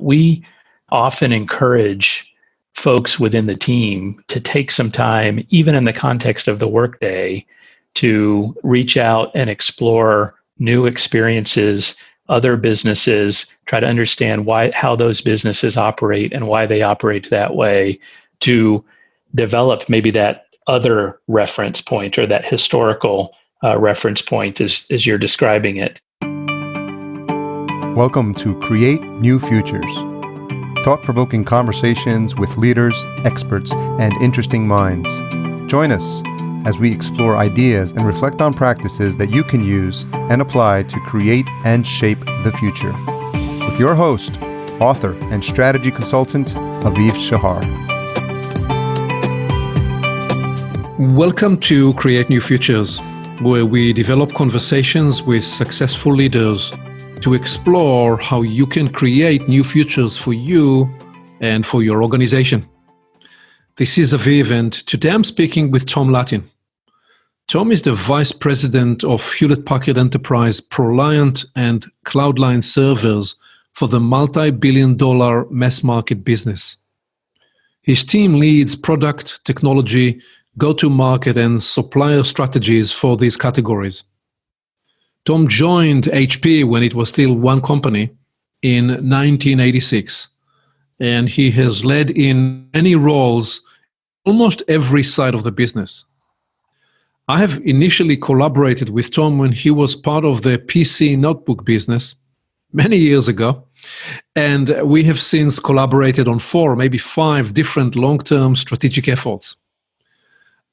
we often encourage folks within the team to take some time, even in the context of the workday, to reach out and explore new experiences, other businesses, try to understand how those businesses operate and why they operate that way, to develop maybe that other reference point or that historical reference point as you're describing it. Welcome to Create New Futures, thought-provoking conversations with leaders, experts, and interesting minds. Join us as we explore ideas and reflect on practices that you can use and apply to create and shape the future. With your host, author, and strategy consultant, Aviv Shahar. Welcome to Create New Futures, where we develop conversations with successful leaders to explore how you can create new futures for you and for your organization. This is Aviv, and today I'm speaking with Tom Lattin. Tom is the Vice President of Hewlett-Packard Enterprise ProLiant and Cloudline servers for the multi-billion-dollar mass market business. His team leads product, technology, go-to-market, and supplier strategies for these categories. Tom joined HP when it was still one company in 1986, and he has led in many roles, almost every side of the business. I have initially collaborated with Tom when he was part of the PC notebook business many years ago, and we have since collaborated on 4, maybe 5 different long-term strategic efforts.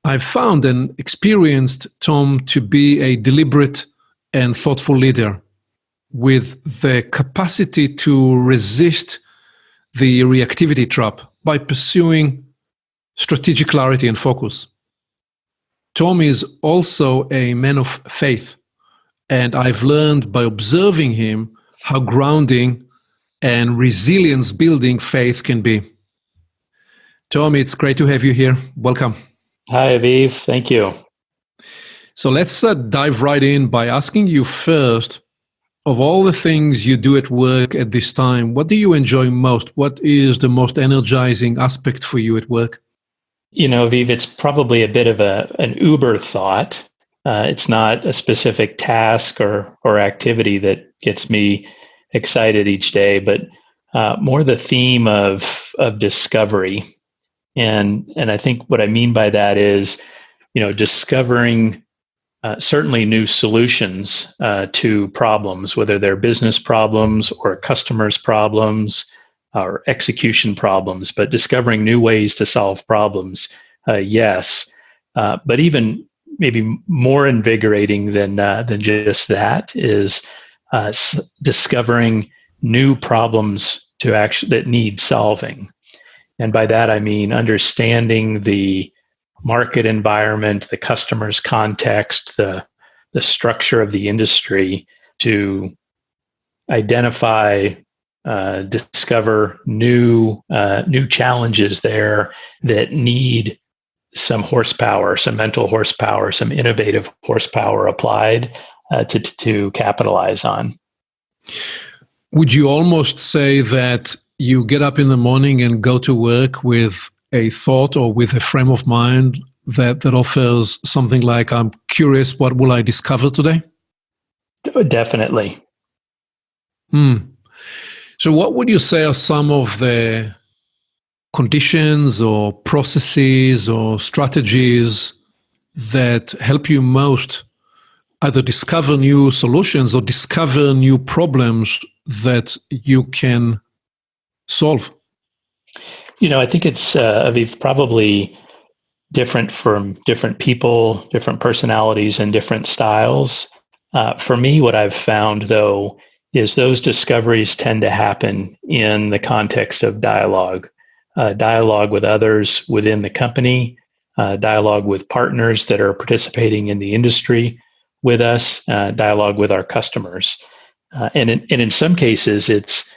I've found and experienced Tom to be a deliberate and thoughtful leader with the capacity to resist the reactivity trap by pursuing strategic clarity and focus. Tom is also a man of faith, and I've learned by observing him how grounding and resilience building faith can be. Tom, it's great to have you here. Welcome. Hi, Aviv. Thank you. So let's dive right in by asking you first, of all the things you do at work at this time, what do you enjoy most? What is the most energizing aspect for you at work? You know, Aviv, it's probably a bit of an Uber thought. It's not a specific task or activity that gets me excited each day, but more the theme of discovery. And I think what I mean by that is, discovering certainly new solutions to problems, whether they're business problems or customers' problems or execution problems, but discovering new ways to solve problems, yes. But even maybe more invigorating than just that is discovering new problems that need solving. And by that, I mean understanding the market environment, the customer's context, the structure of the industry to identify, discover new challenges there that need some horsepower, some mental horsepower, some innovative horsepower applied to capitalize on. Would you almost say that you get up in the morning and go to work with a thought or with a frame of mind that offers something like, I'm curious, what will I discover today? Definitely. So what would you say are some of the conditions or processes or strategies that help you most either discover new solutions or discover new problems that you can solve? I think it's Aviv, probably different from different people, different personalities, and different styles. For me, what I've found, though, is those discoveries tend to happen in the context of dialogue with others within the company, dialogue with partners that are participating in the industry with us, dialogue with our customers. And in some cases, it's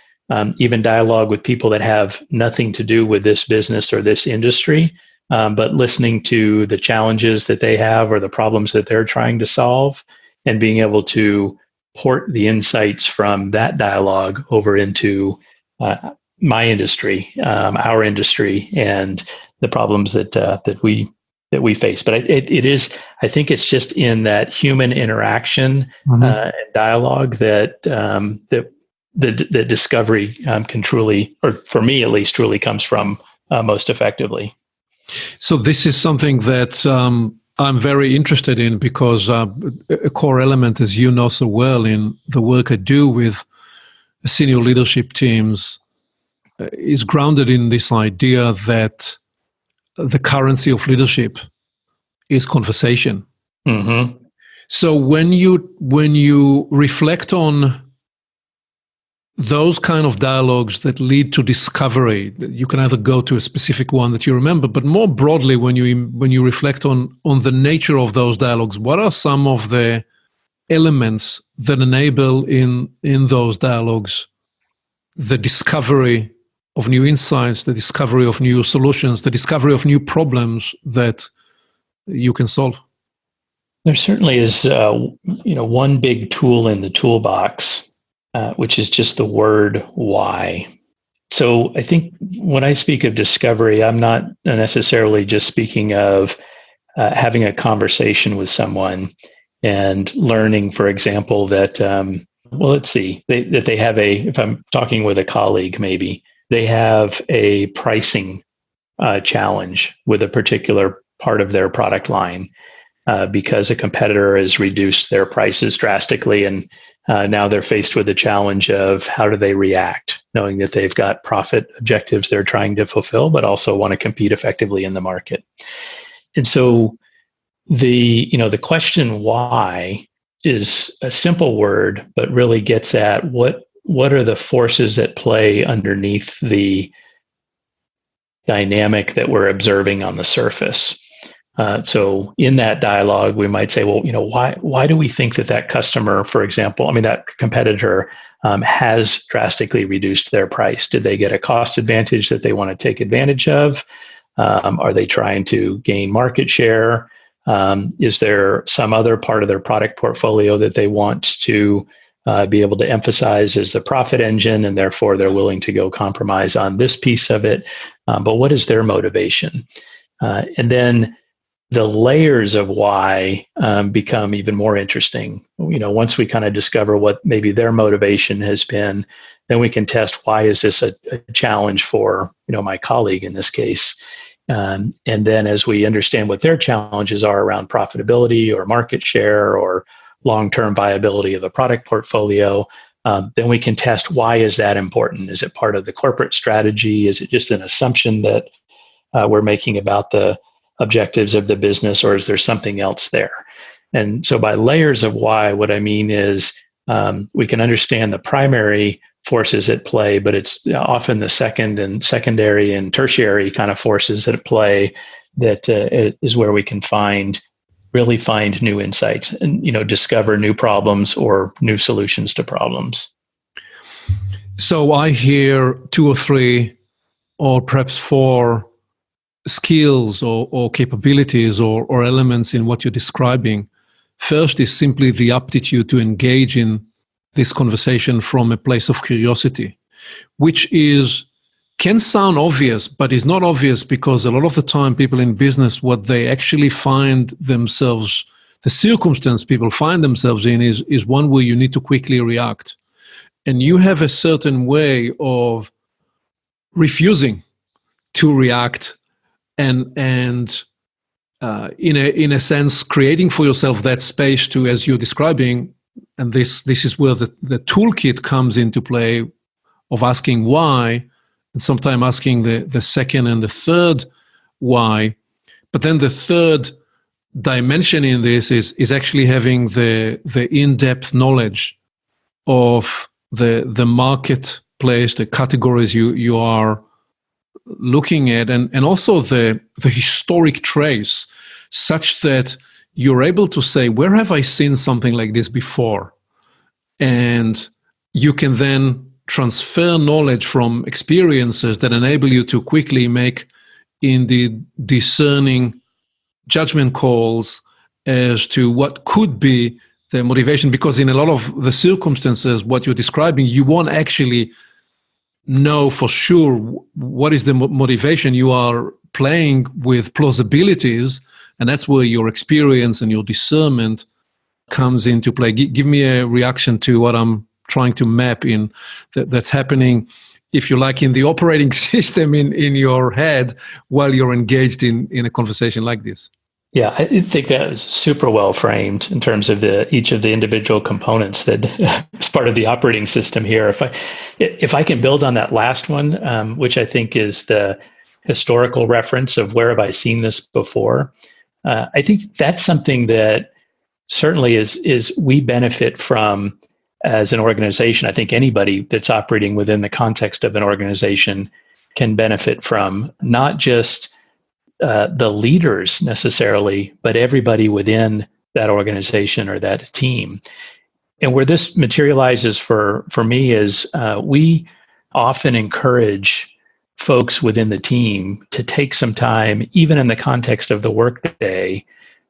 even dialogue with people that have nothing to do with this business or this industry, but listening to the challenges that they have or the problems that they're trying to solve and being able to port the insights from that dialogue over into my industry, our industry, and the problems that we face. But it is, I think it's just in that human interaction and dialogue that the discovery can truly, or for me at least, truly comes from most effectively. So this is something that I'm very interested in, because a core element, as you know so well, in the work I do with senior leadership teams is grounded in this idea that the currency of leadership is conversation. Mm-hmm. So when you reflect on those kind of dialogues that lead to discovery, you can either go to a specific one that you remember, but more broadly, when you reflect on the nature of those dialogues, what are some of the elements that enable in those dialogues the discovery of new insights, the discovery of new solutions, the discovery of new problems that you can solve? There certainly is, one big tool in the toolbox, which is just the word why. So I think when I speak of discovery, I'm not necessarily just speaking of having a conversation with someone and learning, for example, that, let's see, that they have if I'm talking with a colleague, maybe they have a pricing challenge with a particular part of their product line because a competitor has reduced their prices drastically, and now they're faced with the challenge of how do they react, knowing that they've got profit objectives they're trying to fulfill, but also want to compete effectively in the market. And so the question why is a simple word, but really gets at what are the forces at play underneath the dynamic that we're observing on the surface. So in that dialogue, we might say, well, why do we think that customer, for example, that competitor has drastically reduced their price? Did they get a cost advantage that they want to take advantage of? Are they trying to gain market share? Is there some other part of their product portfolio that they want to be able to emphasize as the profit engine, and therefore they're willing to go compromise on this piece of it? But what is their motivation? And then the layers of why become even more interesting. Once we kind of discover what maybe their motivation has been, then we can test, why is this a challenge for my colleague in this case? And then as we understand what their challenges are around profitability or market share or long-term viability of a product portfolio, then we can test, why is that important? Is it part of the corporate strategy? Is it just an assumption that we're making about the objectives of the business, or is there something else there? And so by layers of why, what I mean is we can understand the primary forces at play, but it's often the secondary and tertiary kind of forces at play that is where we can really find new insights and discover new problems or new solutions to problems. So I hear 2 or 3 or perhaps 4 skills or capabilities or elements in what you're describing. First is simply the aptitude to engage in this conversation from a place of curiosity, which can sound obvious, but is not obvious, because a lot of the time people in business, what they actually find themselves, the circumstance people find themselves in is one where you need to quickly react. And you have a certain way of refusing to react and in a sense, creating for yourself that space to, as you're describing, and this is where the toolkit comes into play, of asking why, and sometimes asking the second and the third why. But then the third dimension in this is actually having the in-depth knowledge of the marketplace, the categories you are looking at, and also the historic trace, such that you're able to say, where have I seen something like this before? And you can then transfer knowledge from experiences that enable you to quickly make indeed discerning judgment calls as to what could be the motivation. Because in a lot of the circumstances, what you're describing, you won't actually know for sure what is the motivation. You are playing with plausibilities, and that's where your experience and your discernment comes into play. Give me a reaction to what I'm trying to map in that's happening, if you like, in the operating system in your head while you're engaged in a conversation like this. Yeah, I think that is super well framed in terms of each of the individual components that is part of the operating system here. If I can build on that last one, which I think is the historical reference of where have I seen this before, I think that's something that certainly is we benefit from as an organization. I think anybody that's operating within the context of an organization can benefit from, not just the leaders necessarily, but everybody within that organization or that team. And where this materializes for me is we often encourage folks within the team to take some time, even in the context of the workday,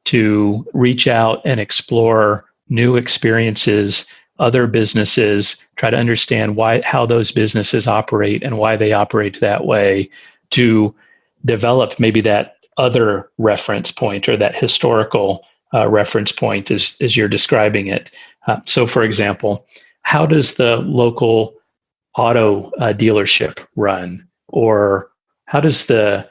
to reach out and explore new experiences, other businesses, try to understand how those businesses operate and why they operate that way, to develop maybe that other reference point or that historical reference point as you're describing it. So, for example, how does the local auto dealership run? Or how does the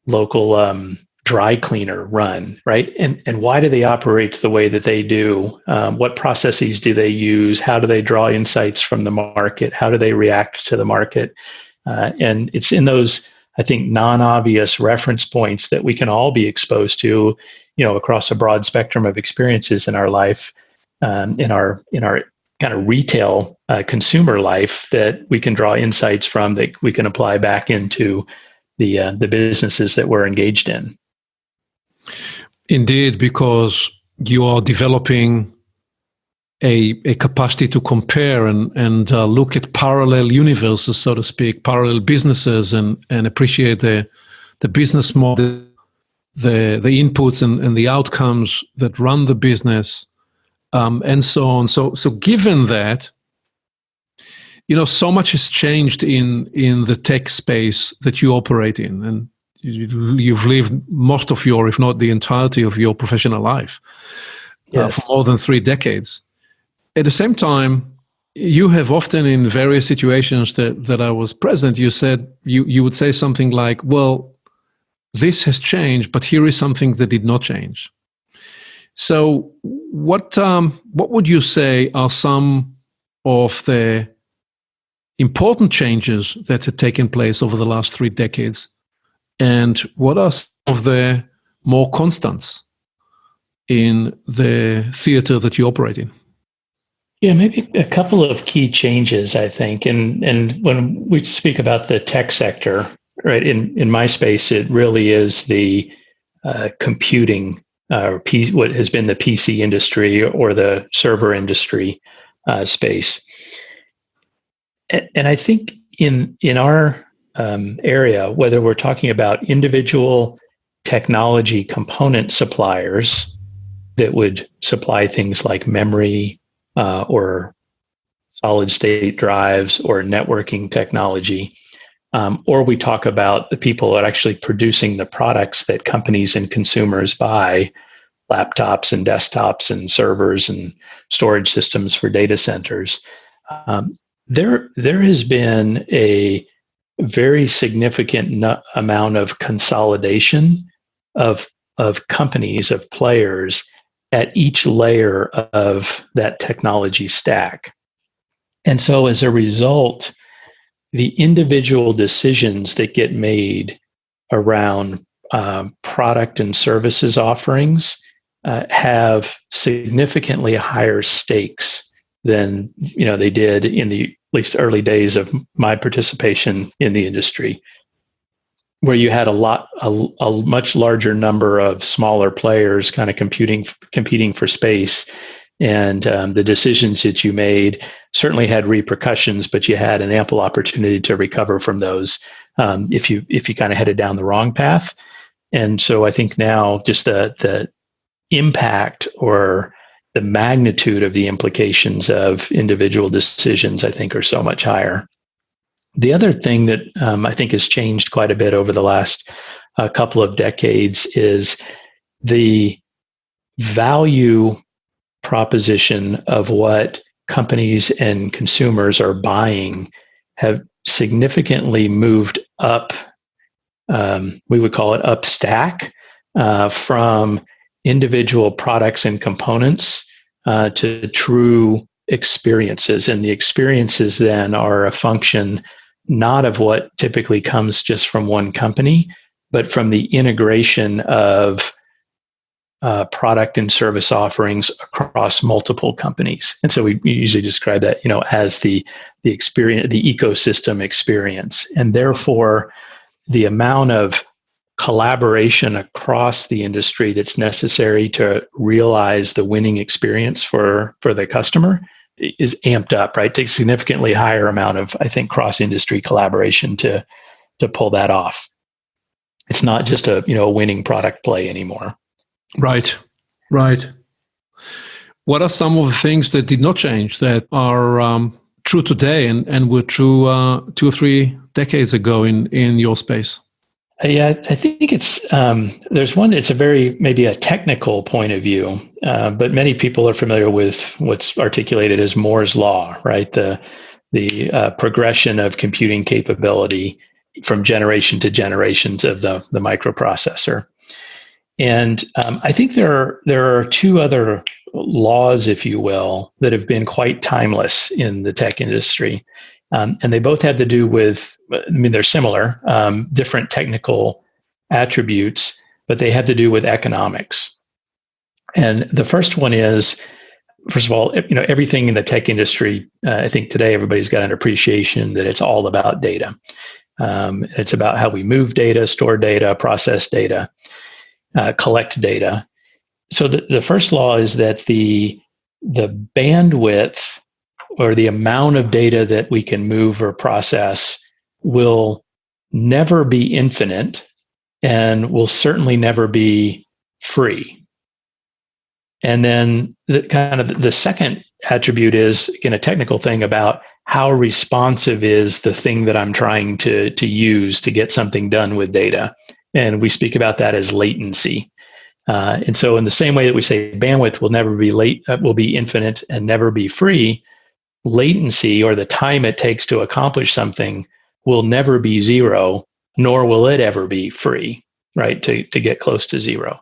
local dry cleaner run, right? And why do they operate the way that they do? What processes do they use? How do they draw insights from the market? How do they react to the market? And it's in those, I think, non-obvious reference points that we can all be exposed to, across a broad spectrum of experiences in our life, in our kind of retail consumer life, that we can draw insights from that we can apply back into the businesses that we're engaged in. Indeed, because you are developing a capacity to compare and look at parallel universes, so to speak, parallel businesses, and appreciate the business model, the inputs and the outcomes that run the business, and so on. So given that, so much has changed in the tech space that you operate in, and you've lived most of your, if not the entirety of your professional life, yes, for more than 3 decades. At the same time, you have often, in various situations that I was present, you said you would say something like, well, this has changed, but here is something that did not change. So what would you say are some of the important changes that have taken place over the last 3 decades? And what are some of the more constants in the theater that you operate in? Yeah, maybe a couple of key changes, I think. And when we speak about the tech sector, right, in my space, it really is the computing, what has been the PC industry or the server industry space. And I think in our area, whether we're talking about individual technology component suppliers that would supply things like memory or solid state drives or networking technology, or we talk about the people that are actually producing the products that companies and consumers buy, laptops and desktops and servers and storage systems for data centers. There has been a very significant amount of consolidation of companies, of players at each layer of that technology stack. And so as a result, the individual decisions that get made around product and services offerings have significantly higher stakes than they did in the at least early days of my participation in the industry, where you had a much larger number of smaller players kind of competing for space, and the decisions that you made certainly had repercussions, but you had an ample opportunity to recover from those if you kind of headed down the wrong path. And so I think now just the impact or the magnitude of the implications of individual decisions, I think, are so much higher. The other thing that I think has changed quite a bit over the last couple of decades is the value proposition of what companies and consumers are buying have significantly moved up. We would call it up stack from individual products and components to true experiences. And the experiences then are a function not of what typically comes just from one company, but from the integration of product and service offerings across multiple companies. And so we usually describe that, as the experience, the ecosystem experience. And therefore, the amount of collaboration across the industry that's necessary to realize the winning experience for the customer is amped up, right? Takes a significantly higher amount of, I think, cross-industry collaboration to pull that off. It's not just a winning product play anymore. Right. What are some of the things that did not change that are true today and were true 2 or 3 decades ago in your space? Yeah, I think it's there's one. It's maybe a technical point of view, but many people are familiar with what's articulated as Moore's law, right? The progression of computing capability from generation to generations of the microprocessor. And I think there are 2 other laws, if you will, that have been quite timeless in the tech industry. And they both have to do with, they're similar, different technical attributes, but they have to do with economics. And the first one is, first of all, everything in the tech industry, I think today everybody's got an appreciation that it's all about data. It's about how we move data, store data, process data, collect data. So the first law is that the bandwidth or the amount of data that we can move or process will never be infinite and will certainly never be free. And then the second attribute is, again, a technical thing about how responsive is the thing that I'm trying to use to get something done with data. And we speak about that as latency. And so in the same way that we say bandwidth will never be will be infinite and never be free, latency, or the time it takes to accomplish something, will never be zero, nor will it ever be free, right? To get close to zero.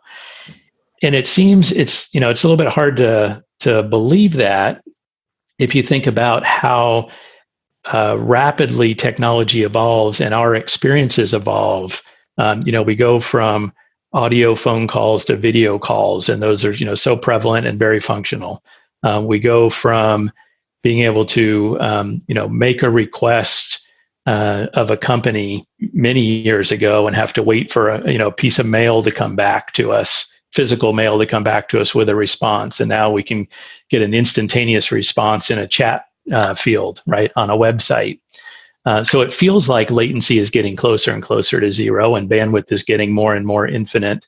And it seems it's a little bit hard to believe that if you think about how rapidly technology evolves and our experiences evolve. We go from audio phone calls to video calls, and those are so prevalent and very functional. We go from being able to make a request of a company many years ago and have to wait for a piece of mail to come back to us, physical mail to come back to us with a response, and now we can get an instantaneous response in a chat field, right, on a website. So it feels like latency is getting closer and closer to zero, and bandwidth is getting more and more infinite.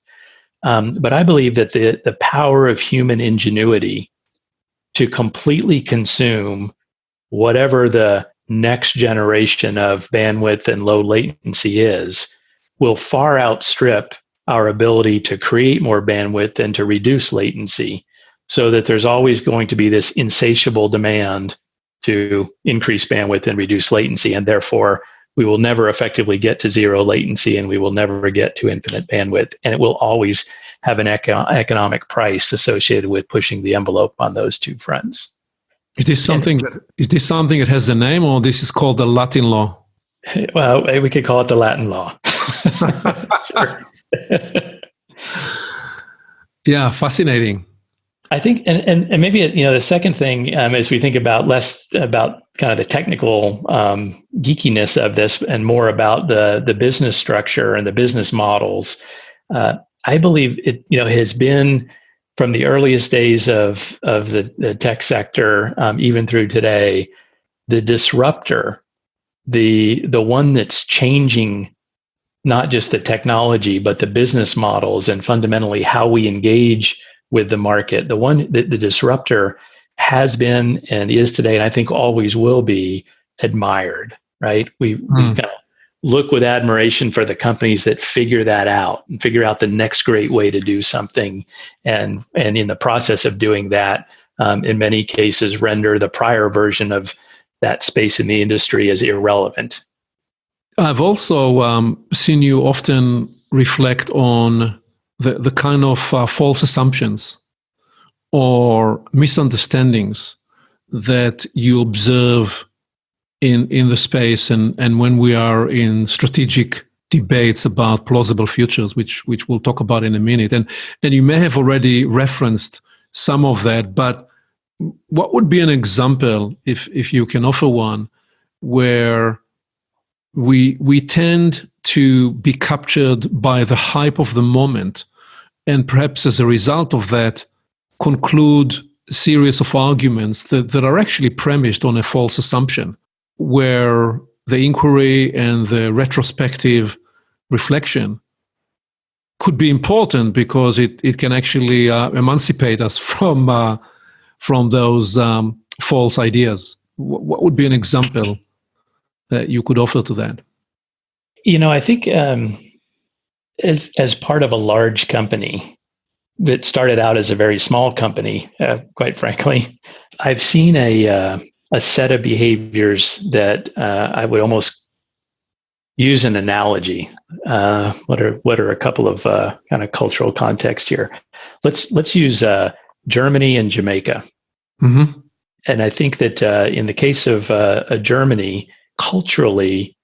But I believe that the power of human ingenuity to completely consume whatever the next generation of bandwidth and low latency is will far outstrip our ability to create more bandwidth and to reduce latency, so that there's always going to be this insatiable demand to increase bandwidth and reduce latency. And therefore, we will never effectively get to zero latency, and we will never get to infinite bandwidth. And it will always have an economic price associated with pushing the envelope on those 2 fronts. Is this something that has a name, or this is called the Latin law? Well, we could call it the Latin law. Yeah, fascinating. I think, and maybe the second thing, as we think about less about kind of the technical geekiness of this and more about the business structure and the business models, I believe it has been from the earliest days of the tech sector, even through today, the disruptor, the one that's changing not just the technology but the business models and fundamentally how we engage with the market. The disruptor has been and is today, and I think always will be, admired. right? We kind of look with admiration for the companies that figure that out and figure out the next great way to do something, and in the process of doing that, in many cases, render the prior version of that space in the industry as irrelevant. I've also seen you often reflect on the kind of false assumptions or misunderstandings that you observe in the space, and when we are in strategic debates about plausible futures, which we'll talk about in a minute. And you may have already referenced some of that, but what would be an example, if you can offer one, where we tend to be captured by the hype of the moment, and perhaps as a result of that, conclude a series of arguments that are actually premised on a false assumption, where the inquiry and the retrospective reflection could be important because it can actually emancipate us from those false ideas. What would be an example that you could offer to that? I think as part of a large company that started out as a very small company, quite frankly, I've seen a set of behaviors that I would almost use an analogy. What are a couple of kind of cultural context here? Let's use Germany and Jamaica. Mm-hmm. And I think that in the case of Germany, culturally,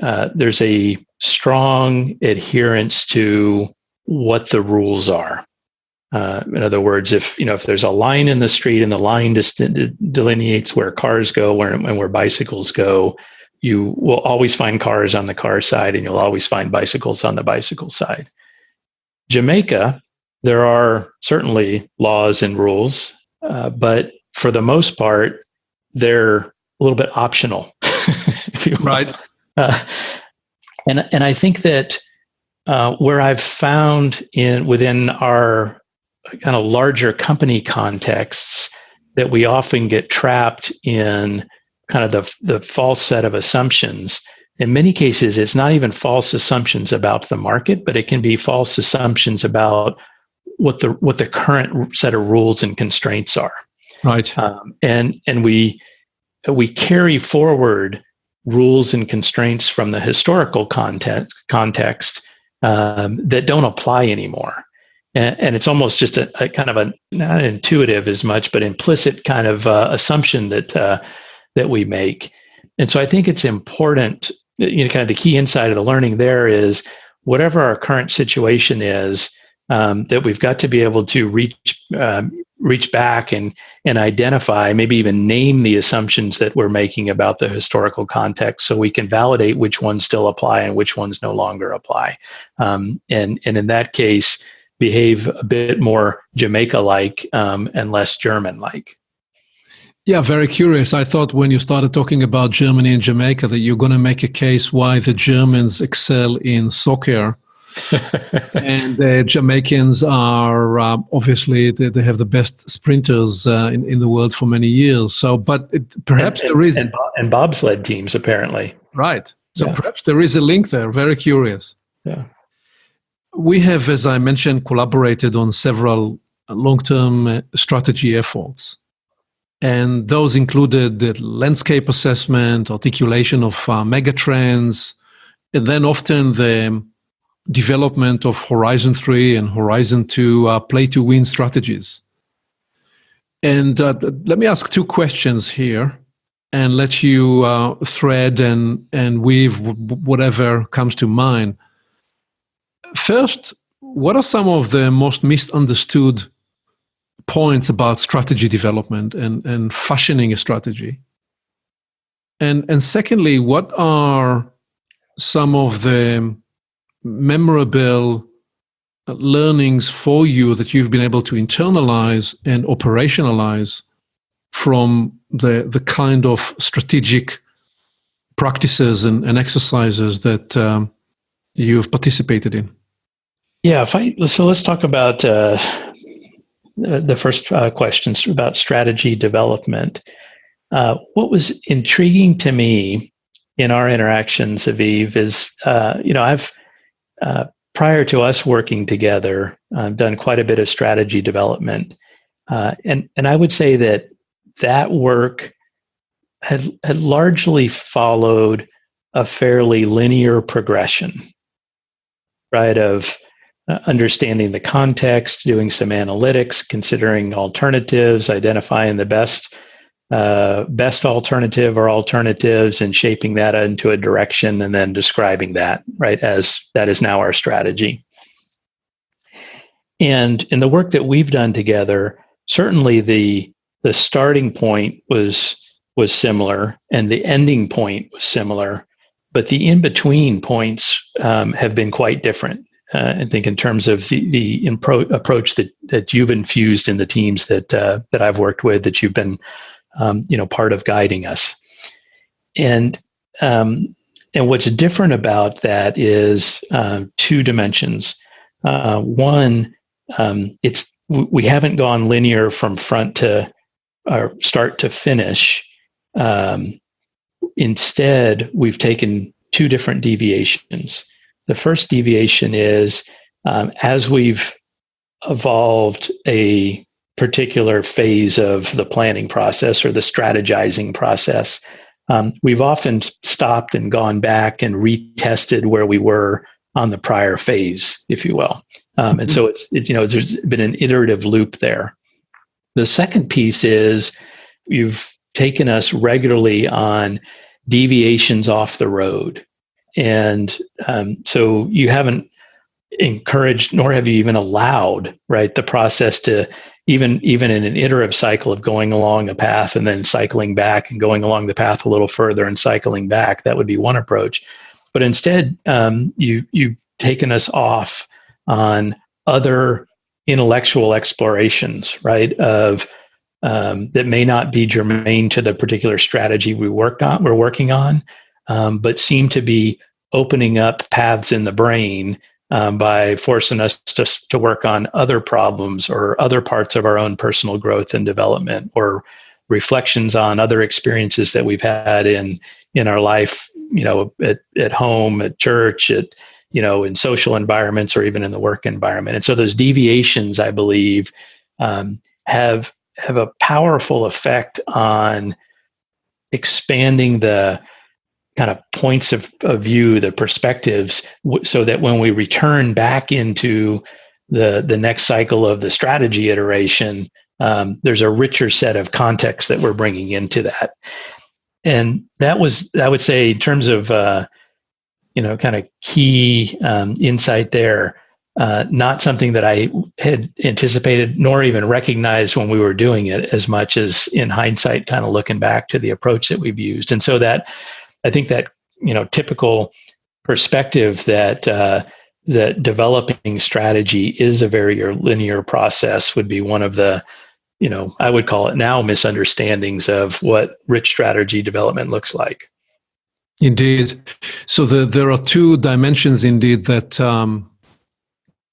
there's a strong adherence to what the rules are. In other words, if there's a line in the street and the line delineates where cars go and where bicycles go, you will always find cars on the car side and you'll always find bicycles on the bicycle side. Jamaica, there are certainly laws and rules, but for the most part, they're a little bit optional, if you will. Right. And I think that where I've found within our kind of larger company contexts that we often get trapped in kind of the false set of assumptions. In many cases, it's not even false assumptions about the market, but it can be false assumptions about what the current set of rules and constraints are. Right. And we carry forward rules and constraints from the historical context that don't apply anymore. And it's almost just a kind of a not intuitive as much, but implicit kind of assumption that we make. And so I think it's important, kind of the key insight of the learning there is whatever our current situation is, that we've got to be able to reach back and identify, maybe even name the assumptions that we're making about the historical context, so we can validate which ones still apply and which ones no longer apply. And in that case, behave a bit more Jamaica-like and less German-like. Yeah, very curious. I thought when you started talking about Germany and Jamaica that you're going to make a case why the Germans excel in soccer. And the Jamaicans are obviously they have the best sprinters in the world for many years. So, but perhaps there is and bobsled teams apparently. Right. So perhaps there is a link there. Very curious. Yeah. We have, as I mentioned, collaborated on several long-term strategy efforts. And those included the landscape assessment, articulation of megatrends, and then often the development of Horizon 3 and Horizon 2 play-to-win strategies. And let me ask two questions here and let you thread and weave whatever comes to mind. First, what are some of the most misunderstood points about strategy development and fashioning a strategy? And secondly, what are some of the memorable learnings for you that you've been able to internalize and operationalize from the kind of strategic practices and exercises that you've participated in? Yeah, so let's talk about the first questions about strategy development. What was intriguing to me in our interactions, Aviv, is I've prior to us working together, I've done quite a bit of strategy development, and I would say that work had largely followed a fairly linear progression, right? Of understanding the context, doing some analytics, considering alternatives, identifying the best alternative or alternatives, and shaping that into a direction, and then describing that, right, as that is now our strategy. And in the work that we've done together, certainly the starting point was similar, and the ending point was similar, but the in-between points have been quite different. I think in terms of the approach that you've infused in the teams that I've worked with, that you've been part of guiding us. And what's different about that is two dimensions. One, we haven't gone linear from front to or start to finish. Instead, we've taken two different deviations. The first deviation is as we've evolved a particular phase of the planning process or the strategizing process, we've often stopped and gone back and retested where we were on the prior phase, if you will. And so there's been an iterative loop there. The second piece is you've taken us regularly on deviations off the road. And so you haven't encouraged, nor have you even allowed, right, the process to even in an iterative cycle of going along a path and then cycling back and going along the path a little further and cycling back. That would be one approach. But instead, you've taken us off on other intellectual explorations, right, of that may not be germane to the particular strategy we're working on, but seem to be opening up paths in the brain by forcing us to work on other problems or other parts of our own personal growth and development, or reflections on other experiences that we've had in our life, at home, at church, in social environments, or even in the work environment. And so those deviations, I believe, have a powerful effect on expanding the kind of points of view, the perspectives, so that when we return back into the next cycle of the strategy iteration, there's a richer set of context that we're bringing into that. And that was, I would say, in terms of kind of key insight there, not something that I had anticipated nor even recognized when we were doing it, as much as in hindsight, kind of looking back to the approach that we've used. And so that, I think that, typical perspective that developing strategy is a very linear process would be one of the, I would call it now, misunderstandings of what rich strategy development looks like. Indeed. So there are two dimensions indeed that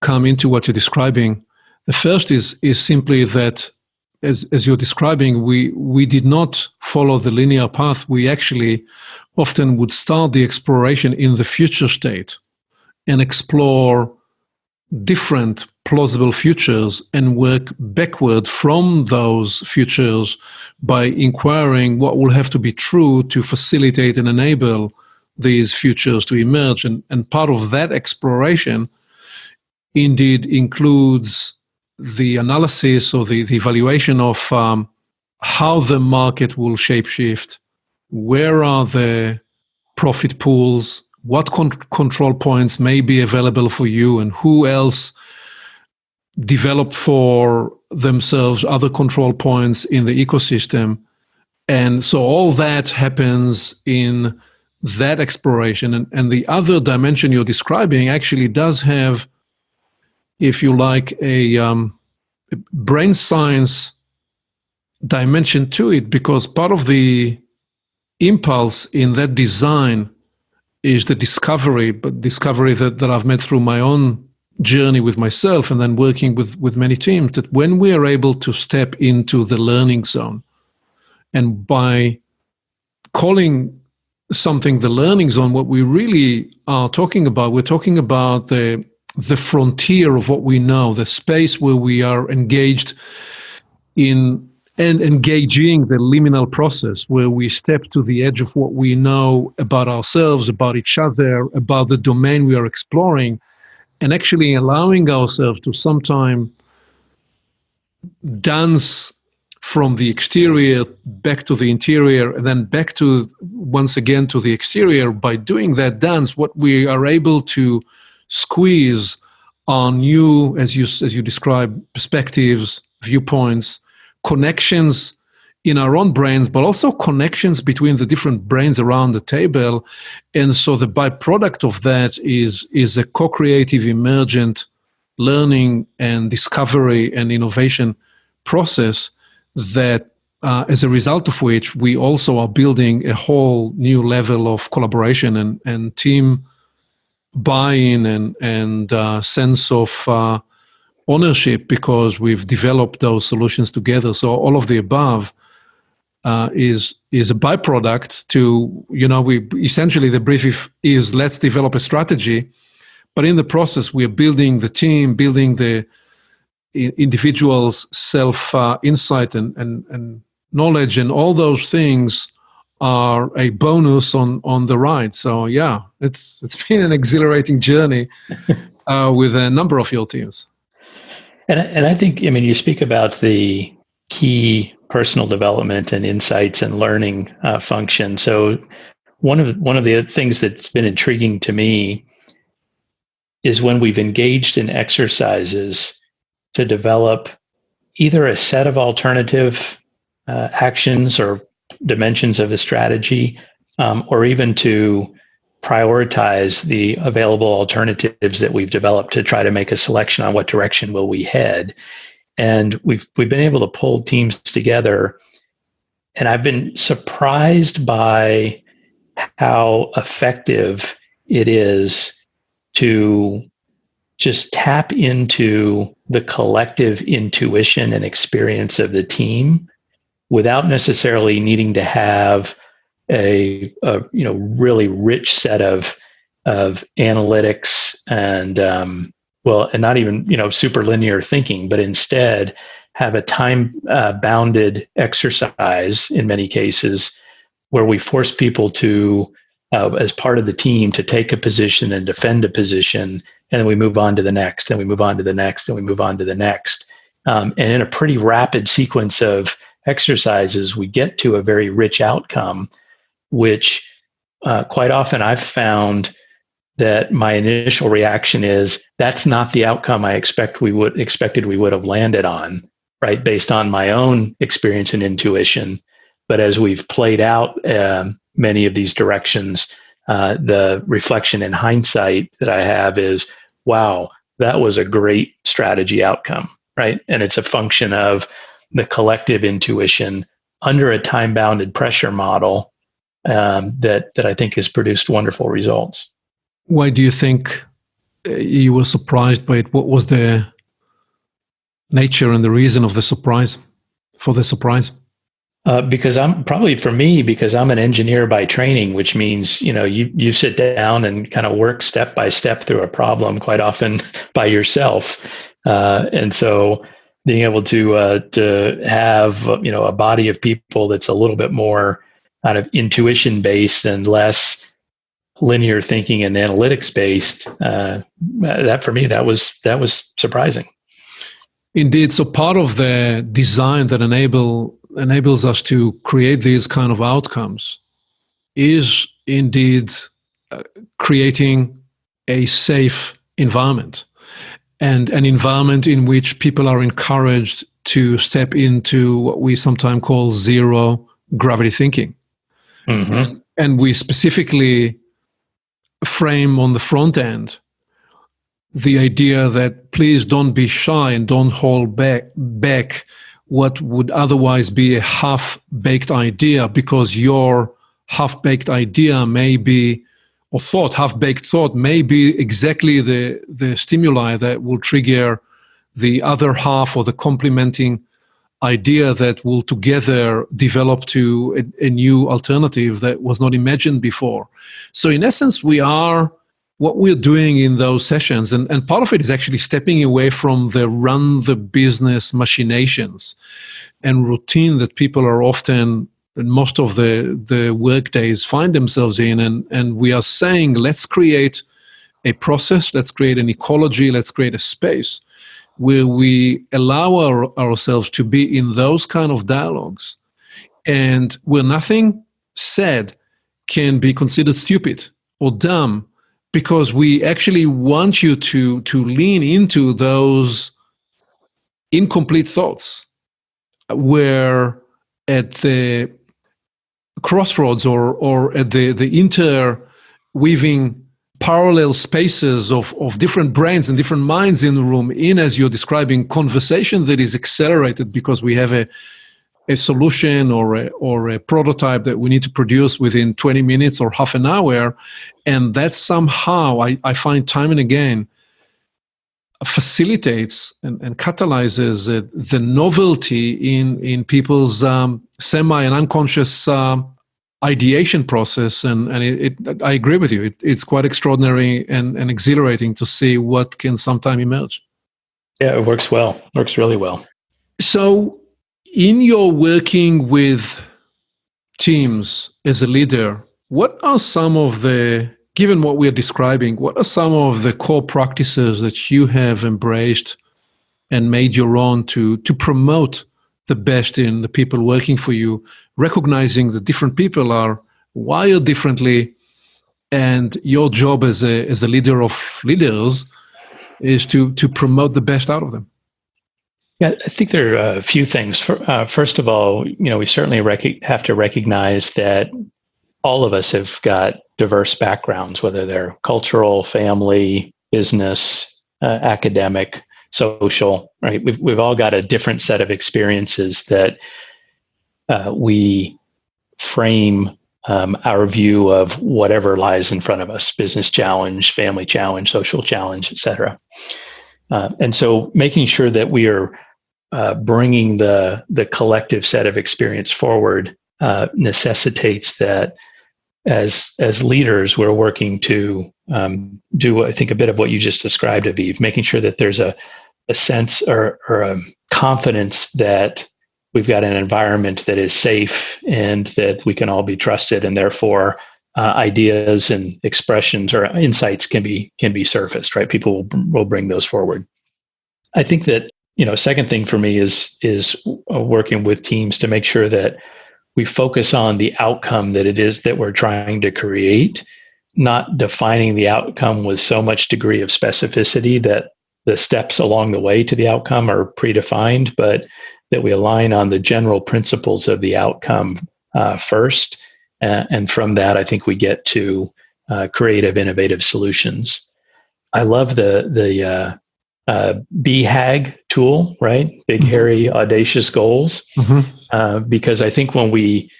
come into what you're describing. The first is simply that, as you're describing, we did not follow the linear path. We actually often would start the exploration in the future state and explore different plausible futures and work backward from those futures by inquiring what will have to be true to facilitate and enable these futures to emerge. And part of that exploration indeed includes the analysis or the evaluation of how the market will shapeshift, where are the profit pools, what control points may be available for you, and who else developed for themselves other control points in the ecosystem. And so all that happens in that exploration. And the other dimension you're describing actually does have, if you like, a brain science dimension to it, because part of the impulse in that design is the discovery that I've made through my own journey with myself and then working with many teams, that when we are able to step into the learning zone, and by calling something, the learning zone, what we really are talking about, we're talking about the frontier of what we know, the space where we are engaged in and engaging the liminal process, where we step to the edge of what we know about ourselves, about each other, about the domain we are exploring, and actually allowing ourselves to sometime dance from the exterior back to the interior, and then back to, once again, to the exterior. By doing that dance, what we are able to squeeze on new, as you describe, perspectives, viewpoints, connections in our own brains, but also connections between the different brains around the table. And so the byproduct of that is a co-creative, emergent learning and discovery and innovation process that, as a result of which, we also are building a whole new level of collaboration and team buy-in and sense of ownership, because we've developed those solutions together. So all of the above is a byproduct to, we essentially, the brief is let's develop a strategy, but in the process we are building the team, building the individual's self insight and knowledge, and all those things are a bonus on the ride. So yeah, it's been an exhilarating journey with a number of your teams. And I think, you speak about the key personal development and insights and learning function. So one of the things that's been intriguing to me is when we've engaged in exercises to develop either a set of alternative actions or dimensions of a strategy, or even to prioritize the available alternatives that we've developed to try to make a selection on what direction will we head. And we've been able to pull teams together, and I've been surprised by how effective it is to just tap into the collective intuition and experience of the team without necessarily needing to have a really rich set of analytics and not even super linear thinking, but instead have a time bounded exercise in many cases where we force people to, as part of the team, to take a position and defend a position, and then we move on to the next, and we move on to the next, and we move on to the next. And in a pretty rapid sequence of exercises, we get to a very rich outcome, which quite often I've found that my initial reaction is that's not the outcome I expected we would have landed on, right? Based on my own experience and intuition. But as we've played out many of these directions, the reflection in hindsight that I have is, wow, that was a great strategy outcome, right? And it's a function of the collective intuition under a time-bounded pressure model that I think has produced wonderful results. Why do you think you were surprised by it? What was the nature and the reason of the surprise, for the surprise? Because I'm an engineer by training, which means, you sit down and kind of work step by step through a problem, quite often by yourself. And so being able to have, a body of people that's a little bit more kind of intuition based and less linear thinking and analytics based, that for me, that was surprising. Indeed. So part of the design that enables us to create these kind of outcomes is indeed creating a safe environment, and an environment in which people are encouraged to step into what we sometimes call zero gravity thinking. Mm-hmm. And we specifically frame on the front end the idea that please don't be shy and don't hold back what would otherwise be a half-baked idea, because your half-baked idea may be, or half-baked thought may be exactly the stimuli that will trigger the other half or the complementing idea that will together develop to a new alternative that was not imagined before. So in essence, what we're doing in those sessions, and part of it is actually stepping away from the run the business machinations and routine that people are often, most of the work days find themselves in. And we are saying, let's create a process, let's create an ecology, let's create a space where we allow ourselves to be in those kind of dialogues, and where nothing said can be considered stupid or dumb, because we actually want you to lean into those incomplete thoughts, where at the crossroads or at the interweaving parallel spaces of different brains and different minds in the room, as you're describing, conversation that is accelerated because we have a solution or a prototype that we need to produce within 20 minutes or half an hour. And that somehow, I find time and again, facilitates and catalyzes the novelty in people's semi and unconscious ideation process, and I agree with you. It's quite extraordinary and exhilarating to see what can sometime emerge. Yeah, it works well. Works really well. So, in your working with teams as a leader, what are some of given what we are describing, what are some of the core practices that you have embraced and made your own to promote the best in the people working for you, recognizing that different people are wired differently, and your job as a leader of leaders is to promote the best out of them? Yeah, I think there are a few things. First of all, we certainly have to recognize that all of us have got diverse backgrounds, whether they're cultural, family, business, academic, social, right? We've all got a different set of experiences that we frame our view of whatever lies in front of us: business challenge, family challenge, social challenge, et cetera. And so making sure that we are bringing the collective set of experience forward necessitates that as leaders, we're working to do, I think, a bit of what you just described, Aviv, making sure that there's a sense or a confidence that we've got an environment that is safe and that we can all be trusted, and therefore ideas and expressions or insights can be surfaced, right? People will bring those forward. I think that, second thing for me is working with teams to make sure that we focus on the outcome that it is that we're trying to create, not defining the outcome with so much degree of specificity that the steps along the way to the outcome are predefined, but that we align on the general principles of the outcome first. And from that, I think we get to creative, innovative solutions. I love the BHAG tool, right? Big, hairy, audacious goals. Because I think when we,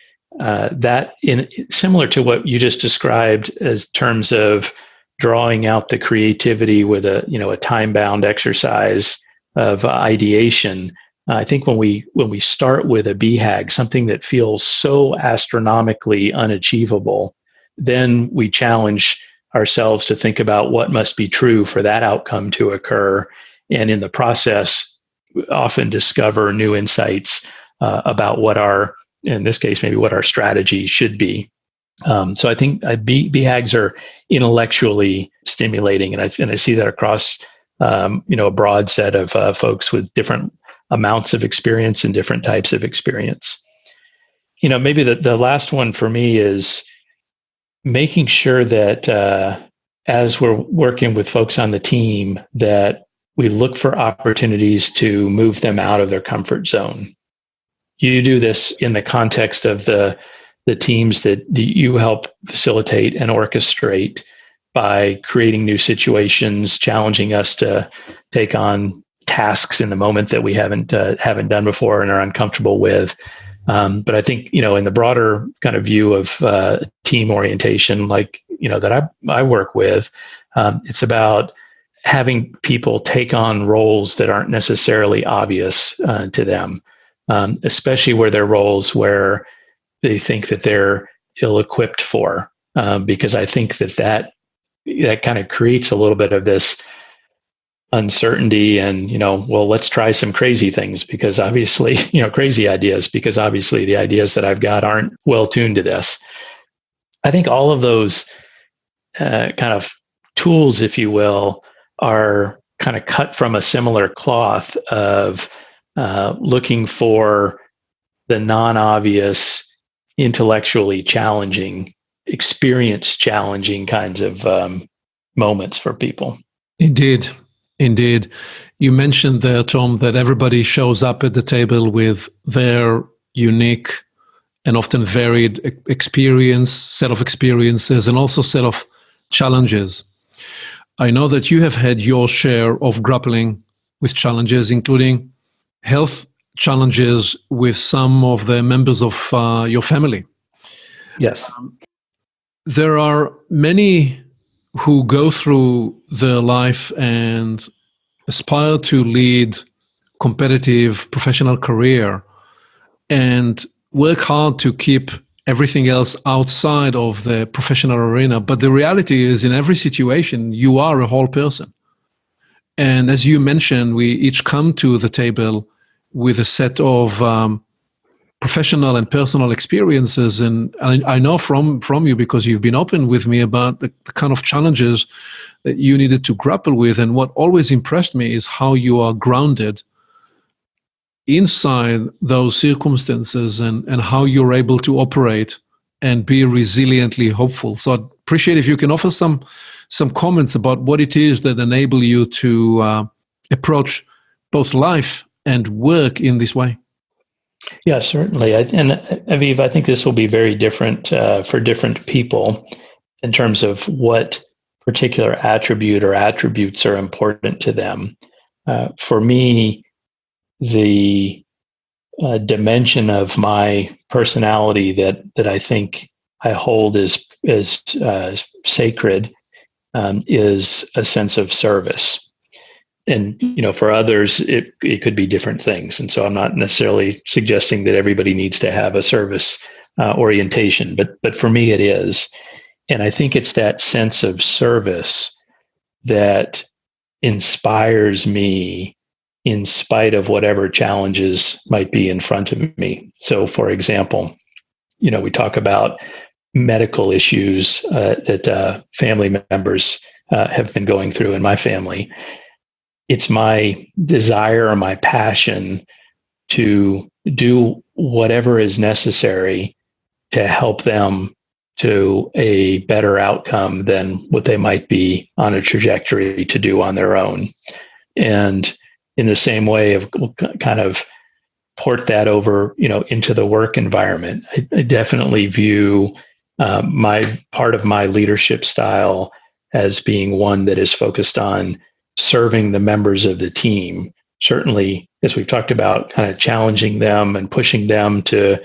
similar to what you just described as terms of drawing out the creativity with a time-bound exercise of ideation, I think when we start with a BHAG, something that feels so astronomically unachievable, then we challenge ourselves to think about what must be true for that outcome to occur. And in the process, often discover new insights about in this case, maybe what our strategy should be. So I think BHAGs are intellectually stimulating, and I see that across a broad set of folks with different amounts of experience and different types of experience. Maybe the last one for me is making sure that as we're working with folks on the team, that we look for opportunities to move them out of their comfort zone. You do this in the context of the teams that you help facilitate and orchestrate by creating new situations, challenging us to take on tasks in the moment that we haven't done before and are uncomfortable with. But I think, in the broader kind of view of team orientation, that I work with, it's about having people take on roles that aren't necessarily obvious to them. especially where they're roles where they think that they're ill-equipped for, because I think that kind of creates a little bit of this uncertainty and, well, let's try some crazy things because obviously, crazy ideas, because obviously the ideas that I've got aren't well tuned to this. I think all of those kind of tools, if you will, are kind of cut from a similar cloth of looking for the non-obvious, intellectually challenging, experience challenging kinds of moments for people. Indeed. You mentioned there, Tom, that everybody shows up at the table with their unique and often varied set of experiences, and also set of challenges. I know that you have had your share of grappling with challenges, including health challenges with some of the members of your family. Yes. There are many who go through their life and aspire to lead competitive professional career and work hard to keep everything else outside of the professional arena. But the reality is, in every situation, you are a whole person. And as you mentioned, we each come to the table with a set of professional and personal experiences. And I know from you, because you've been open with me about the kind of challenges that you needed to grapple with. And what always impressed me is how you are grounded inside those circumstances and how you're able to operate and be resiliently hopeful. So I'd appreciate if you can offer some comments about what it is that enable you to approach both life and work in this way. Yeah, certainly. And Aviv, I think this will be very different for different people in terms of what particular attribute or attributes are important to them. For me, the dimension of my personality that I think I hold as sacred is a sense of service. And for others, it could be different things. And so I'm not necessarily suggesting that everybody needs to have a service orientation, but for me it is. And I think it's that sense of service that inspires me in spite of whatever challenges might be in front of me. So, for example, we talk about medical issues that family members have been going through in my family. It's my desire or my passion to do whatever is necessary to help them to a better outcome than what they might be on a trajectory to do on their own. And in the same way, of kind of port that over, into the work environment. I definitely view my part of my leadership style as being one that is focused on serving the members of the team. Certainly, as we've talked about, kind of challenging them and pushing them to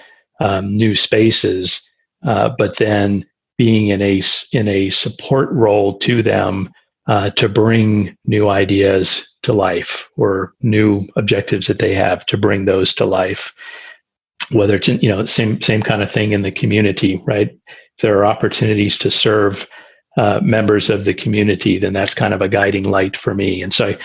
new spaces, but then being in a support role to them to bring new ideas to life or new objectives that they have to bring those to life. Whether it's same kind of thing in the community, right? If there are opportunities to serve members of the community, then that's kind of a guiding light for me. And so I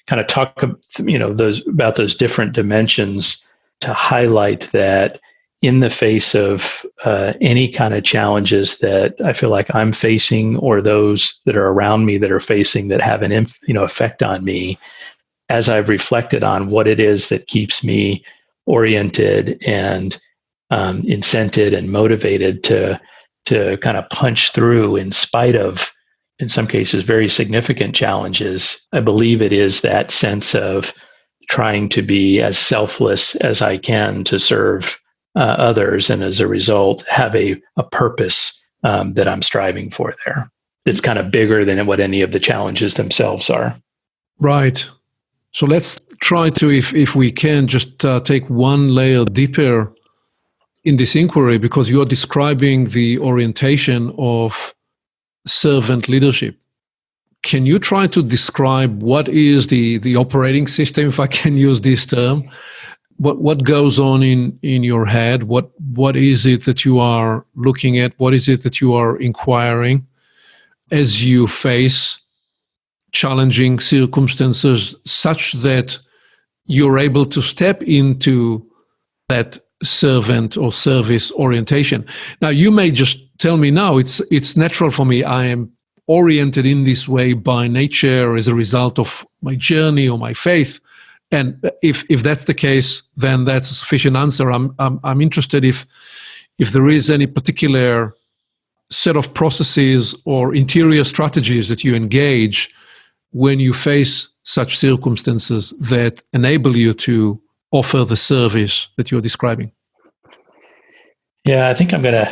kind of talk, about those different dimensions to highlight that in the face of any kind of challenges that I feel like I'm facing or those that are around me that are facing that have an effect on me, as I've reflected on what it is that keeps me oriented and incented and motivated to kind of punch through in spite of, in some cases, very significant challenges. I believe it is that sense of trying to be as selfless as I can to serve others, and as a result, have a purpose that I'm striving for there. That's kind of bigger than what any of the challenges themselves are. Right. So let's try to, if we can, just take one layer deeper in this inquiry, because you are describing the orientation of servant leadership. Can you try to describe what is the operating system, if I can use this term, what goes on in your head? What is it that you are looking at? What is it that you are inquiring as you face challenging circumstances such that you're able to step into that servant or service orientation? Now, you may just tell me, no, it's natural for me. I am oriented in this way by nature as a result of my journey or my faith. And if that's the case, then that's a sufficient answer. I'm interested if there is any particular set of processes or interior strategies that you engage when you face such circumstances that enable you to offer the service that you're describing. Yeah, I think I'm gonna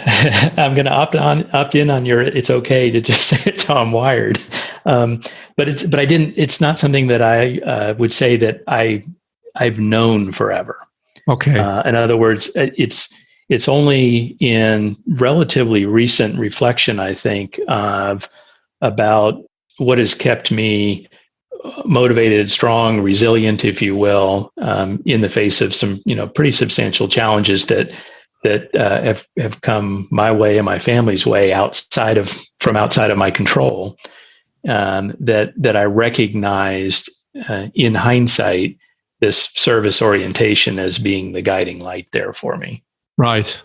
opt in on your. It's okay to just say it's how I'm wired, but I didn't. It's not something that I would say that I've known forever. Okay. In other words, it's only in relatively recent reflection, I think, about what has kept me motivated, strong, resilient, if you will, in the face of some pretty substantial challenges that have come my way and my family's way outside of my control. That I recognized in hindsight this service orientation as being the guiding light there for me. Right.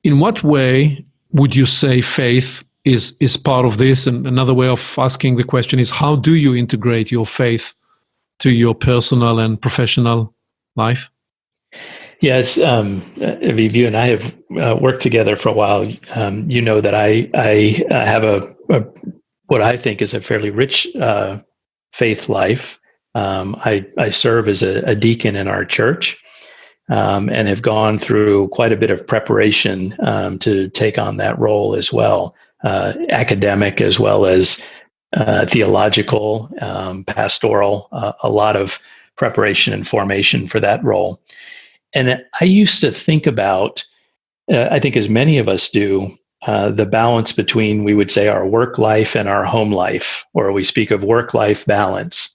In what way would you say faith is part of this? And another way of asking the question is, how do you integrate your faith to your personal and professional life? Yes, Aviv, you and I have worked together for a while. You know that I have a what I think is a fairly rich faith life. I serve as a deacon in our church, and have gone through quite a bit of preparation to take on that role as well, academic as well as theological, pastoral, a lot of preparation and formation for that role. And I used to think about, I think as many of us do, the balance between, we would say, our work life and our home life, or we speak of work-life balance.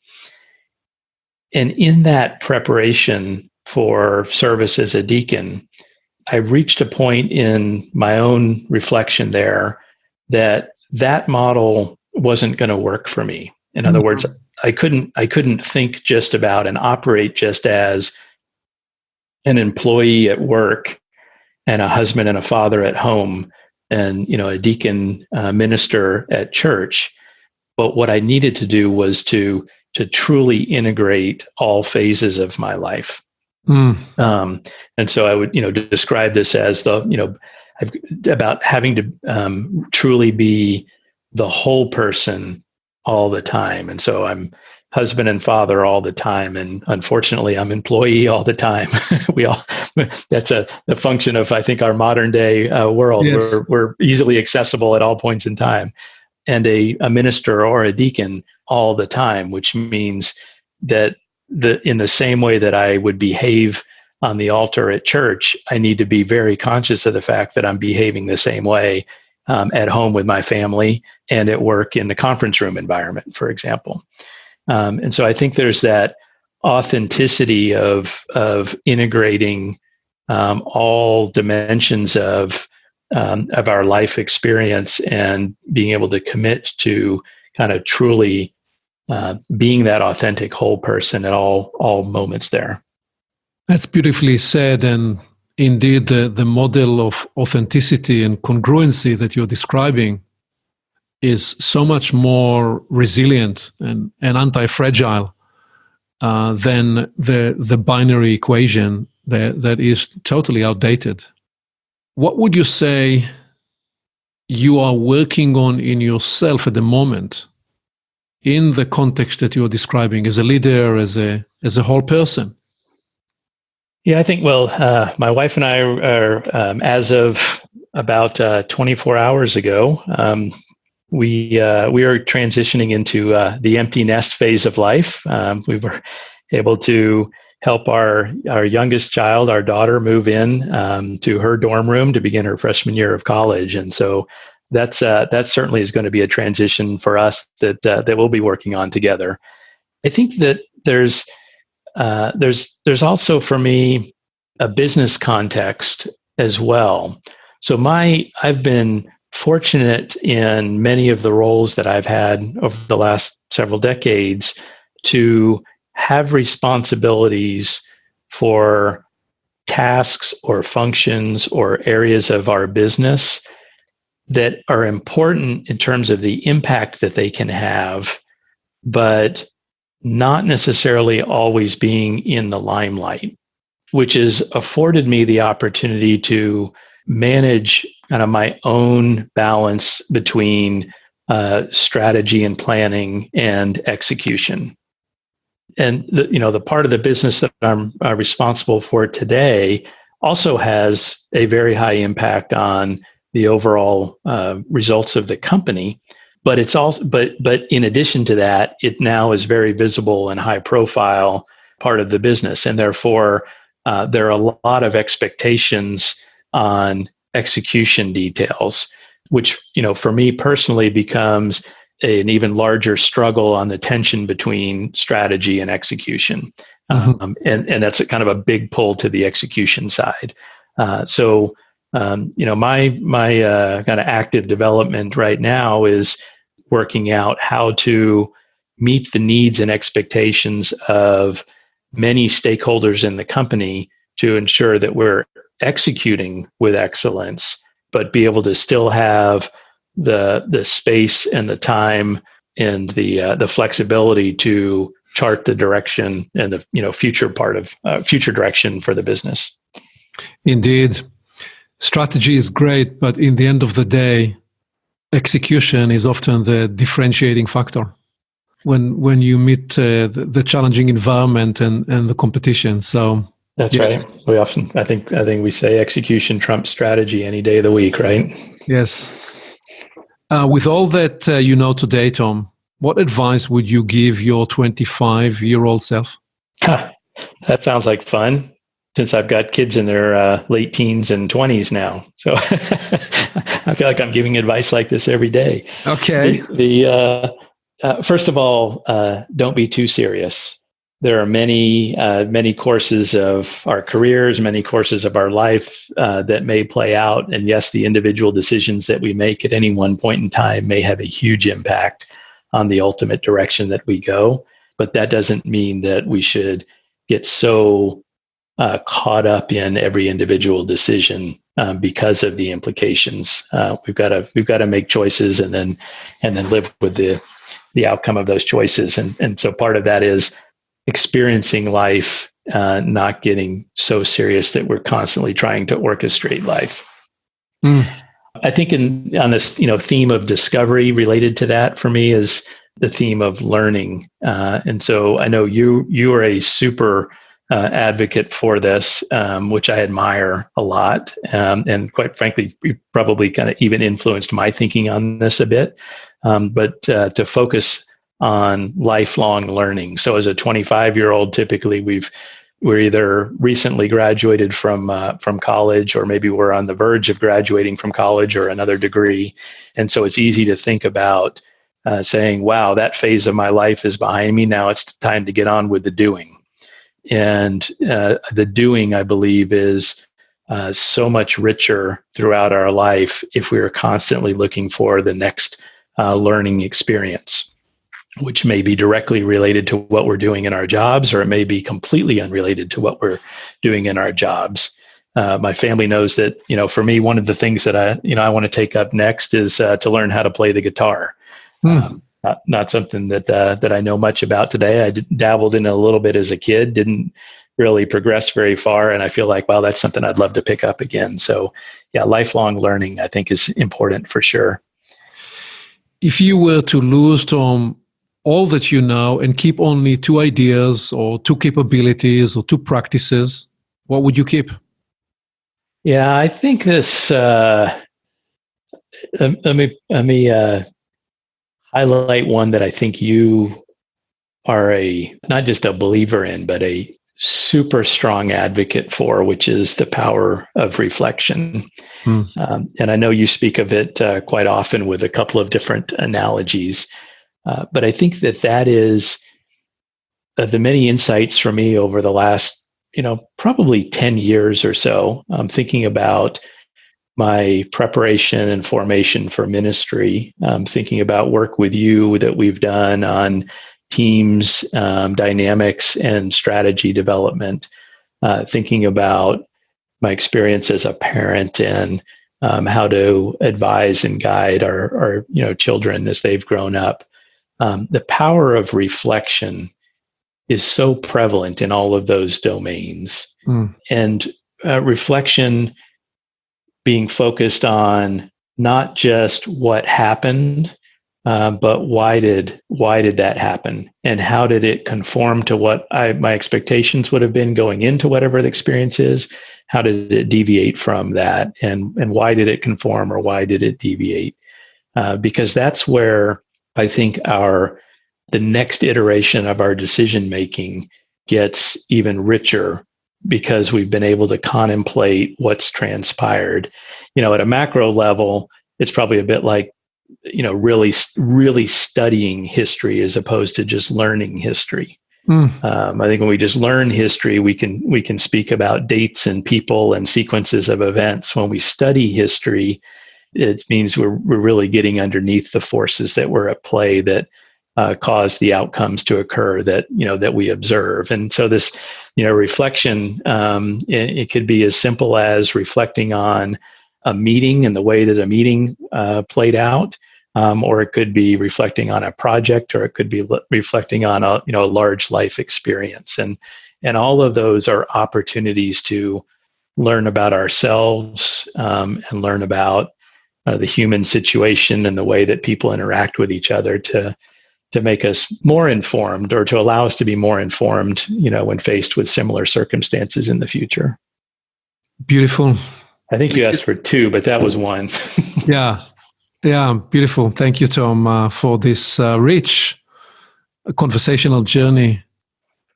And in that preparation for service as a deacon, I reached a point in my own reflection there that model wasn't going to work for me. In other words, I couldn't think just about and operate just as an employee at work and a husband and a father at home and a deacon minister at church. But what I needed to do was to truly integrate all phases of my life. And so I would describe this as about having to truly be the whole person all the time. And so I'm husband and father all the time, and unfortunately I'm employee all the time. That's a function of, I think, our modern day world. Yes. We're easily accessible at all points in time, and a minister or a deacon all the time, which means that in the same way that I would behave on the altar at church, I need to be very conscious of the fact that I'm behaving the same way at home with my family and at work in the conference room environment, for example. And so I think there's that authenticity of integrating all dimensions of our life experience and being able to commit to kind of truly being that authentic whole person at all moments there. That's beautifully said. And indeed, the model of authenticity and congruency that you're describing is so much more resilient and anti-fragile than the binary equation that is totally outdated. What would you say you are working on in yourself at the moment, in the context that you're describing, as a leader, as a whole person? Yeah, I think, my wife and I are as of about 24 hours ago, we are transitioning into the empty nest phase of life. We were able to help our youngest child, our daughter, move in to her dorm room to begin her freshman year of college, and so that certainly is going to be a transition for us that we'll be working on together. I think that there's there's also for me a business context as well. So I've been fortunate in many of the roles that I've had over the last several decades to have responsibilities for tasks or functions or areas of our business that are important in terms of the impact that they can have, but not necessarily always being in the limelight, which has afforded me the opportunity to manage kind of my own balance between strategy and planning and execution. And the part of the business that I'm responsible for today also has a very high impact on the overall results of the company. But it's also, but in addition to that, it now is very visible and high profile part of the business, and therefore there are a lot of expectations on execution details, which for me personally becomes an even larger struggle on the tension between strategy and execution, and that's a kind of a big pull to the execution side. So my kind of active development right now is working out how to meet the needs and expectations of many stakeholders in the company to ensure that we're executing with excellence, but be able to still have the space and the time and the flexibility to chart the direction and the future part of future direction for the business. Indeed, strategy is great, but in the end of the day, execution is often the differentiating factor when you meet the challenging environment and the competition. So that's yes. Right. We often, I think we say execution trumps strategy any day of the week, right? Yes. With all that today, Tom, what advice would you give your 25-year-old self? That sounds like fun, since I've got kids in their late teens and 20s now. So I feel like I'm giving advice like this every day. Okay. First of all, don't be too serious. There are many courses of our careers, many courses of our life that may play out. And yes, the individual decisions that we make at any one point in time may have a huge impact on the ultimate direction that we go. But that doesn't mean that we should get so caught up in every individual decision because of the implications. We've got to make choices and then live with the outcome of those choices. And so part of that is experiencing life, not getting so serious that we're constantly trying to orchestrate life. I think on this theme of discovery related to that for me is the theme of learning. And so I know you are a super advocate for this, which I admire a lot. And quite frankly, you probably kind of even influenced my thinking on this a bit. But to focus on lifelong learning. So as a 25-year-old, typically we're either recently graduated from college, or maybe we're on the verge of graduating from college or another degree. And so it's easy to think about saying, wow, that phase of my life is behind me. Now it's time to get on with the doing. And the doing, I believe, is so much richer throughout our life if we are constantly looking for the next learning experience, which may be directly related to what we're doing in our jobs, or it may be completely unrelated to what we're doing in our jobs. My family knows that, for me, one of the things that I want to take up next is to learn how to play the guitar. Not something that I know much about today. I dabbled in it a little bit as a kid, didn't really progress very far. And I feel like, wow, that's something I'd love to pick up again. So yeah, lifelong learning, I think, is important for sure. If you were to lose, Tom, all that you know and keep only 2 ideas or 2 capabilities or 2 practices, what would you keep? Yeah, I think this, let me highlight one that I think you are not just a believer in, but a super strong advocate for, which is the power of reflection. And I know you speak of it quite often with a couple of different analogies. But I think that is the many insights for me over the last, probably 10 years or so, thinking about my preparation and formation for ministry, thinking about work with you that we've done on teams, dynamics, and strategy development, thinking about my experience as a parent and how to advise and guide our children as they've grown up. The power of reflection is so prevalent in all of those domains. And reflection being focused on not just what happened, but why did that happen, and how did it conform to what my expectations would have been going into whatever the experience is? How did it deviate from that, and why did it conform, or why did it deviate? Because that's where I think the next iteration of our decision making gets even richer, because we've been able to contemplate what's transpired. At a macro level, it's probably a bit like, really, really studying history as opposed to just learning history. I think when we just learn history, we can speak about dates and people and sequences of events. When we study history, it means we're really getting underneath the forces that were at play that cause the outcomes to occur that we observe. And so this reflection, it could be as simple as reflecting on a meeting and the way that a meeting played out, or it could be reflecting on a project, or it could be reflecting on a large life experience. And all of those are opportunities to learn about ourselves, and learn about the human situation and the way that people interact with each other to make us more informed, or to allow us to be more informed, when faced with similar circumstances in the future. Beautiful. I think you asked for two, but that was one. Yeah, beautiful. Thank you, Tom, for this rich conversational journey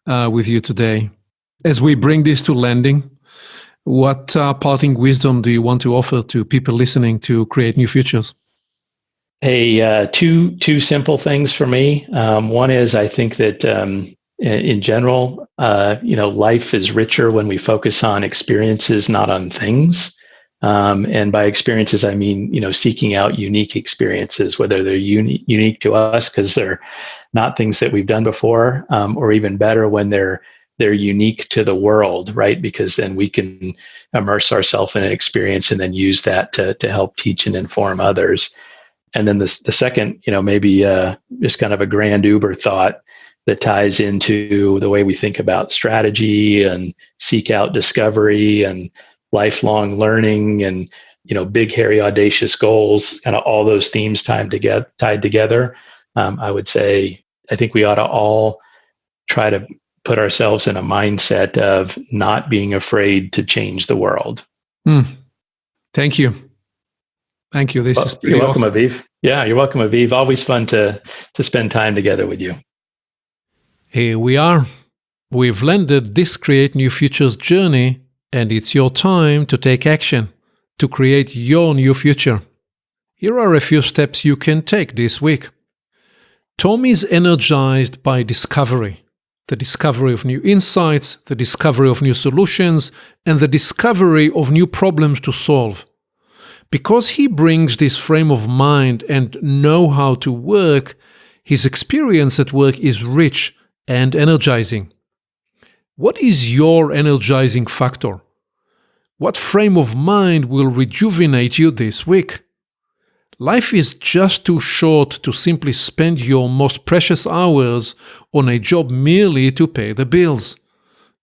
with you today. As we bring this to landing, what parting wisdom do you want to offer to people listening to Create New Futures? Hey, two simple things for me. One is, I think that in general, life is richer when we focus on experiences, not on things. And by experiences, I mean, seeking out unique experiences, whether they're unique to us because they're not things that we've done before, or even better, when they're unique to the world, right? Because then we can immerse ourselves in an experience and then use that to help teach and inform others. And then the second, maybe just kind of a grand Uber thought that ties into the way we think about strategy and seek out discovery and lifelong learning and, big, hairy, audacious goals, kind of all those themes tied together. I would say, I think we ought to all try to put ourselves in a mindset of not being afraid to change the world. Thank you. Thank you. This is pretty You're welcome, awesome. Aviv. Yeah, you're welcome, Aviv. Always fun to spend time together with you. Here we are. We've landed this Create New Futures journey, and it's your time to take action, to create your new future. Here are a few steps you can take this week. Tom is energized by discovery. The discovery of new insights, the discovery of new solutions, and the discovery of new problems to solve. Because he brings this frame of mind and know-how to work, his experience at work is rich and energizing. What is your energizing factor? What frame of mind will rejuvenate you this week? Life is just too short to simply spend your most precious hours on a job merely to pay the bills.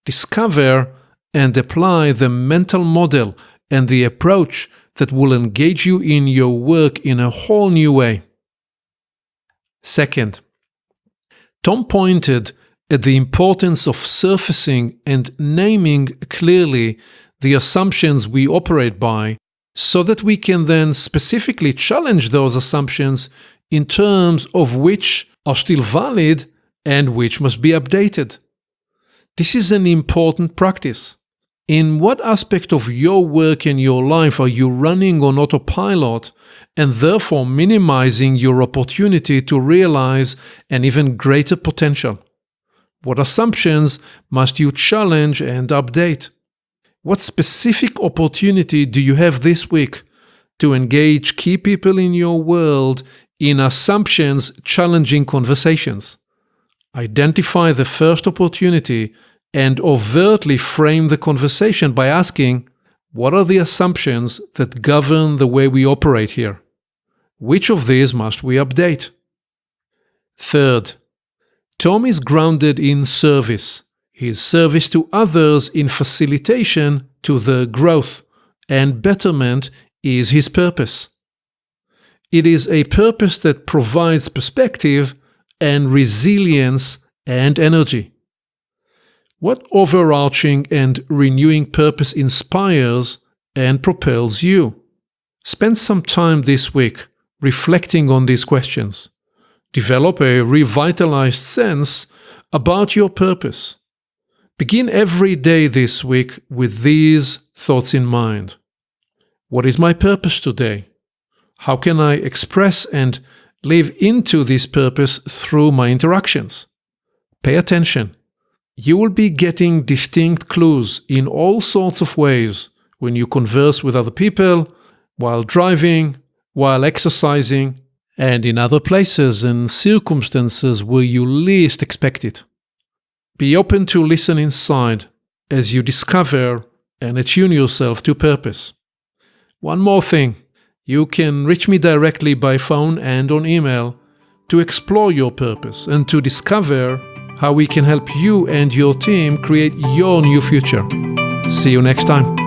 Discover and apply the mental model and the approach that will engage you in your work in a whole new way. Second, Tom pointed at the importance of surfacing and naming clearly the assumptions we operate by, so that we can then specifically challenge those assumptions in terms of which are still valid and which must be updated. This is an important practice. In what aspect of your work and your life are you running on autopilot and therefore minimizing your opportunity to realize an even greater potential? What assumptions must you challenge and update? What specific opportunity do you have this week to engage key people in your world in assumptions challenging conversations? Identify the first opportunity and overtly frame the conversation by asking, what are the assumptions that govern the way we operate here? Which of these must we update? Third, Tom is grounded in service, his service to others in facilitation to the growth, and betterment is his purpose. It is a purpose that provides perspective and resilience and energy. What overarching and renewing purpose inspires and propels you? Spend some time this week reflecting on these questions. Develop a revitalized sense about your purpose. Begin every day this week with these thoughts in mind. What is my purpose today? How can I express and live into this purpose through my interactions? Pay attention. You will be getting distinct clues in all sorts of ways when you converse with other people, while driving, while exercising, and in other places and circumstances where you least expect it. Be open to listen inside as you discover and attune yourself to purpose. One more thing, you can reach me directly by phone and on email to explore your purpose and to discover how we can help you and your team create your new future. See you next time.